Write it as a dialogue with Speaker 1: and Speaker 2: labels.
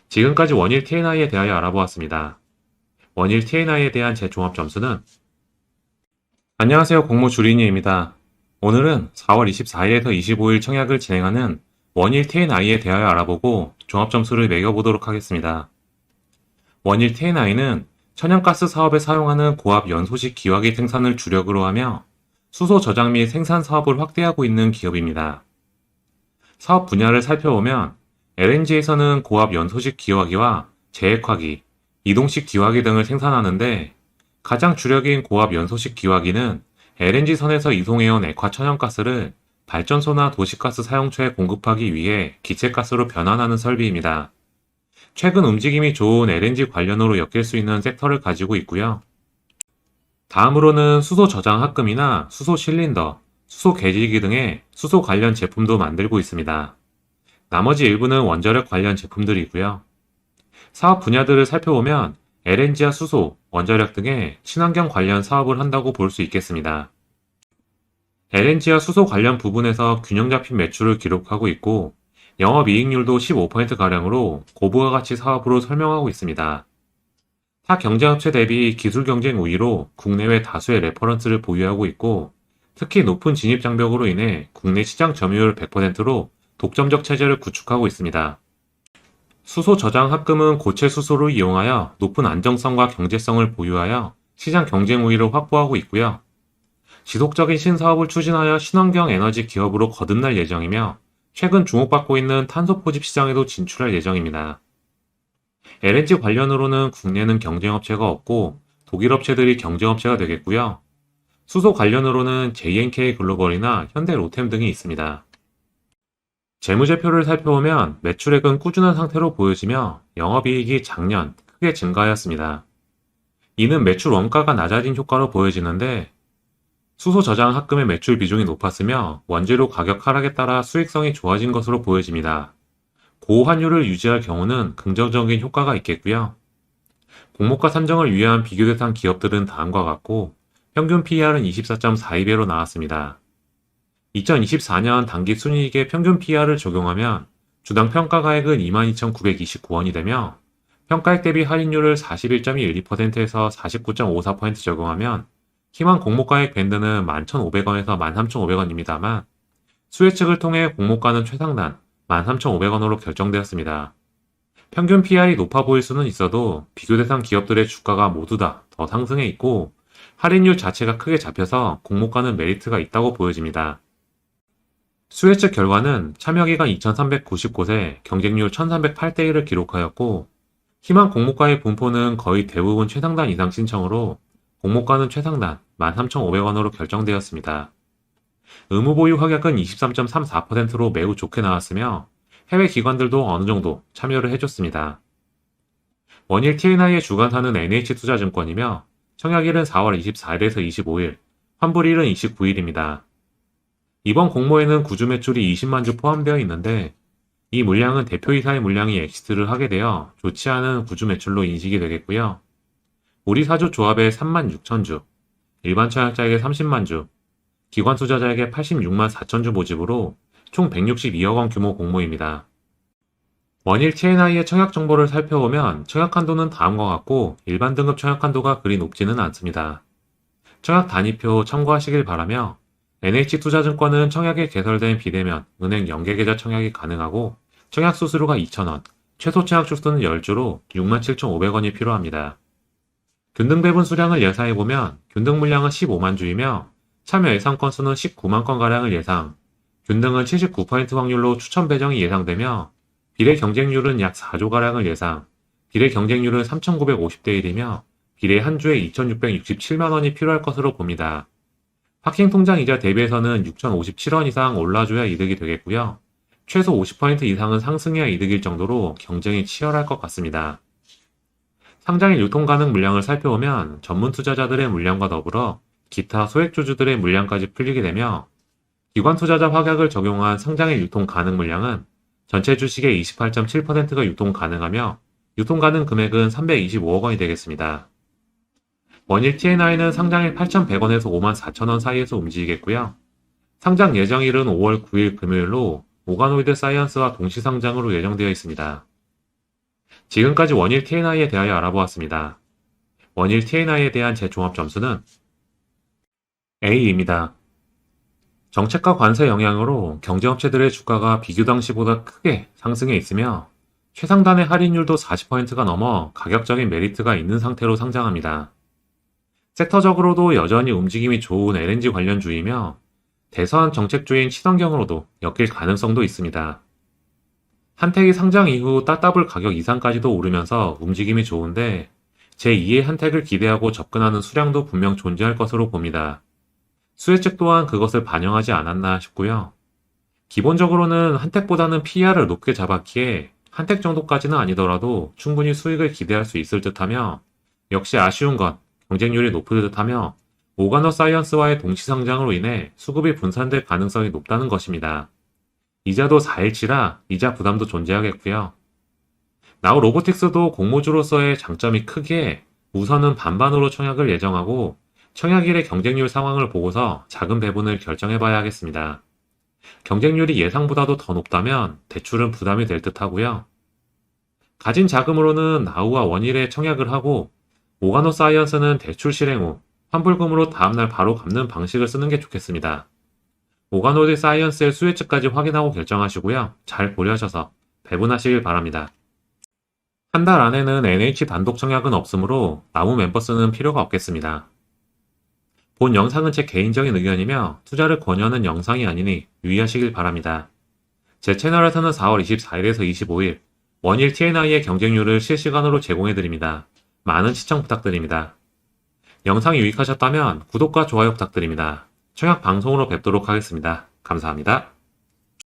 Speaker 1: 지금까지 원일 T&I에 대하여 알아보았습니다. 원일 T&I에 대한 제 종합 점수는 안녕하세요, 공모 주린이입니다. 오늘은 4월 24일에서 25일 청약을 진행하는 원일 T&I에 대하여 알아보고 종합 점수를 매겨보도록 하겠습니다. 원일 T&I는 천연가스 사업에 사용하는 고압 연소식 기화기 생산을 주력으로 하며 수소 저장 및 생산 사업을 확대하고 있는 기업입니다. 사업 분야를 살펴보면 LNG에서는 고압 연소식 기화기와 재액화기, 이동식 기화기 등을 생산하는데 가장 주력인 고압 연소식 기화기는 LNG선에서 이송해온 액화 천연가스를 발전소나 도시가스 사용처에 공급하기 위해 기체가스로 변환하는 설비입니다. 최근 움직임이 좋은 LNG 관련으로 엮일 수 있는 섹터를 가지고 있고요. 다음으로는 수소 저장 합금이나 수소 실린더, 수소 개질기 등의 수소 관련 제품도 만들고 있습니다. 나머지 일부는 원자력 관련 제품들이고요. 사업 분야들을 살펴보면 LNG와 수소, 원자력 등의 친환경 관련 사업을 한다고 볼 수 있겠습니다. LNG와 수소 관련 부분에서 균형 잡힌 매출을 기록하고 있고 영업이익률도 15%가량으로 고부가 가치 사업으로 설명하고 있습니다. 타 경쟁업체 대비 기술 경쟁 우위로 국내외 다수의 레퍼런스를 보유하고 있고 특히 높은 진입 장벽으로 인해 국내 시장 점유율 100%로 독점적 체제를 구축하고 있습니다. 수소 저장 합금은 고체 수소를 이용하여 높은 안정성과 경제성을 보유하여 시장 경쟁 우위를 확보하고 있고요. 지속적인 신사업을 추진하여 친환경 에너지 기업으로 거듭날 예정이며 최근 주목받고 있는 탄소 포집 시장에도 진출할 예정입니다. LNG 관련으로는 국내는 경쟁업체가 없고 독일 업체들이 경쟁업체가 되겠고요. 수소 관련으로는 JNK 글로벌이나 현대 로템 등이 있습니다. 재무제표를 살펴보면 매출액은 꾸준한 상태로 보여지며 영업이익이 작년 크게 증가하였습니다. 이는 매출 원가가 낮아진 효과로 보여지는데 수소 저장 합금의 매출 비중이 높았으며 원재료 가격 하락에 따라 수익성이 좋아진 것으로 보여집니다. 고환율을 유지할 경우는 긍정적인 효과가 있겠고요. 공모가 산정을 위한 비교 대상 기업들은 다음과 같고 평균 PER은 24.42배로 나왔습니다. 2024년 당기 순이익의 평균 PER을 적용하면 주당 평가가액은 22,929원이 되며 평가액 대비 할인율을 41.12%에서 49.54% 적용하면 희망 공모가액 밴드는 11,500원에서 13,500원입니다만 수혜측을 통해 공모가는 최상단 13,500원으로 결정되었습니다. 평균 PR이 높아 보일 수는 있어도 비교 대상 기업들의 주가가 모두 다 더 상승해 있고 할인율 자체가 크게 잡혀서 공모가는 메리트가 있다고 보여집니다. 수혜측 결과는 참여기간 2,399세, 경쟁률 1,308대1을 기록하였고 희망 공모가의 분포는 거의 대부분 최상단 이상 신청으로 공모가는 최상단 13,500원으로 결정되었습니다. 의무 보유 확약은 23.34%로 매우 좋게 나왔으며 해외 기관들도 어느 정도 참여를 해줬습니다. 원일 T&I의 주관사는 NH투자증권이며 청약일은 4월 24일에서 25일, 환불일은 29일입니다. 이번 공모에는 구주 매출이 20만 주 포함되어 있는데 이 물량은 대표이사의 물량이 엑시트를 하게 되어 좋지 않은 구주 매출로 인식이 되겠고요. 우리 사주 조합에 3만 6천 주, 일반 청약자에게 30만 주, 기관 투자자에게 86만 4천 주 모집으로 총 162억 원 규모 공모입니다. 원일 T&I의 청약 정보를 살펴보면 청약 한도는 다음과 같고 일반 등급 청약 한도가 그리 높지는 않습니다. 청약 단위표 참고하시길 바라며 NH투자증권은 청약에 개설된 비대면, 은행 연계계좌 청약이 가능하고 청약 수수료가 2,000원, 최소 청약 주수는 10주로 67,500원이 필요합니다. 균등 배분 수량을 예상해보면 균등 물량은 15만 주이며 참여 예상 건수는 19만 건가량을 예상, 균등은 79% 확률로 추천 배정이 예상되며 비례 경쟁률은 약 4조가량을 예상, 비례 경쟁률은 3,950대 1이며 비례 한 주에 2,667만 원이 필요할 것으로 봅니다. 파킹 통장 이자 대비해서는 6,057원 이상 올라줘야 이득이 되겠고요. 최소 50% 이상은 상승해야 이득일 정도로 경쟁이 치열할 것 같습니다. 상장일 유통 가능 물량을 살펴보면 전문 투자자들의 물량과 더불어 기타 소액주주들의 물량까지 풀리게 되며 기관 투자자 확약을 적용한 상장일 유통 가능 물량은 전체 주식의 28.7%가 유통 가능하며 유통 가능 금액은 325억 원이 되겠습니다. 원일 T&I는 상장일 8,100원에서 54,000원 사이에서 움직이겠고요. 상장 예정일은 5월 9일 금요일로 오가노이드 사이언스와 동시 상장으로 예정되어 있습니다. 지금까지 원일 TNI에 대하여 알아보았습니다. 원일 TNI에 대한 제 종합 점수는 A입니다. 정책과 관세 영향으로 경제업체들의 주가가 비교 당시보다 크게 상승해 있으며 최상단의 할인율도 40%가 넘어 가격적인 메리트가 있는 상태로 상장합니다. 섹터적으로도 여전히 움직임이 좋은 LNG 관련주이며 대선 정책주인 친환경으로도 엮일 가능성도 있습니다. 한택이 상장 이후 따따블 가격 이상까지도 오르면서 움직임이 좋은데 제2의 한택을 기대하고 접근하는 수량도 분명 존재할 것으로 봅니다. 수혜측 또한 그것을 반영하지 않았나 싶고요. 기본적으로는 한택보다는 PER을 높게 잡았기에 한택 정도까지는 아니더라도 충분히 수익을 기대할 수 있을 듯하며 역시 아쉬운 건 경쟁률이 높을 듯하며 오가노 사이언스와의 동시 상장으로 인해 수급이 분산될 가능성이 높다는 것입니다. 이자도 4일치라 이자 부담도 존재하겠고요. 나우 로보틱스도 공모주로서의 장점이 크기에 우선은 반반으로 청약을 예정하고 청약일의 경쟁률 상황을 보고서 자금 배분을 결정해봐야 하겠습니다. 경쟁률이 예상보다도 더 높다면 대출은 부담이 될 듯하고요. 가진 자금으로는 나우와 원일에 청약을 하고 오가노 사이언스는 대출 실행 후 환불금으로 다음날 바로 갚는 방식을 쓰는 게 좋겠습니다. 오가노 사이언스의 수혜측까지 확인하고 결정하시고요. 잘 고려하셔서 배분하시길 바랍니다. 한 달 안에는 NH 단독 청약은 없으므로 나무 멤버스는 필요가 없겠습니다. 본 영상은 제 개인적인 의견이며 투자를 권유하는 영상이 아니니 유의하시길 바랍니다. 제 채널에서는 4월 24일에서 25일 원일 TNI의 경쟁률을 실시간으로 제공해드립니다. 많은 시청 부탁드립니다. 영상이 유익하셨다면 구독과 좋아요 부탁드립니다. 청약 방송으로 뵙도록 하겠습니다. 감사합니다.